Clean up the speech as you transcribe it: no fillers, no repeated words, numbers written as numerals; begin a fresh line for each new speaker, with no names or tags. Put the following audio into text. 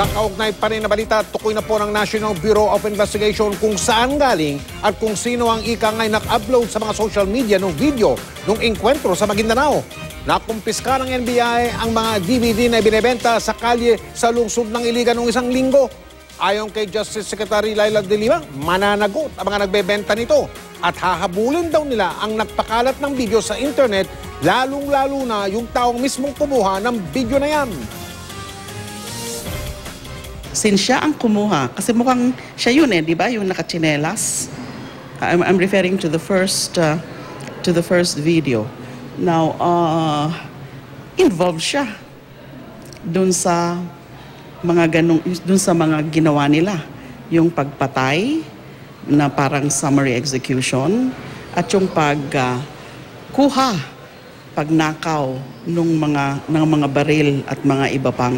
Sa kaugnay pa rin na balita, tukoy na po ng National Bureau of Investigation kung saan galing at kung sino ang ikangay nag-upload sa mga social media ng video ng engkwentro sa Maguindanao. Nakumpiska ng NBI ang mga DVD na binebenta sa kalye sa lungsod ng Iligan noong isang linggo. Ayon kay Justice Secretary Laila De Lima, mananagot ang mga nagbebenta nito at hahabulin daw nila ang nagpakalat ng video sa internet, lalong-lalo na yung taong mismong kumuha ng video na yan.
Since siya ang kumuha, kasi mukhang siya yun di ba? Yung nakachinelas. I'm referring to the first video. Now, involved siya dun sa mga ginawa nila. Yung pagpatay na parang summary execution at yung pagkuha, pagnakaw ng mga baril at mga iba pang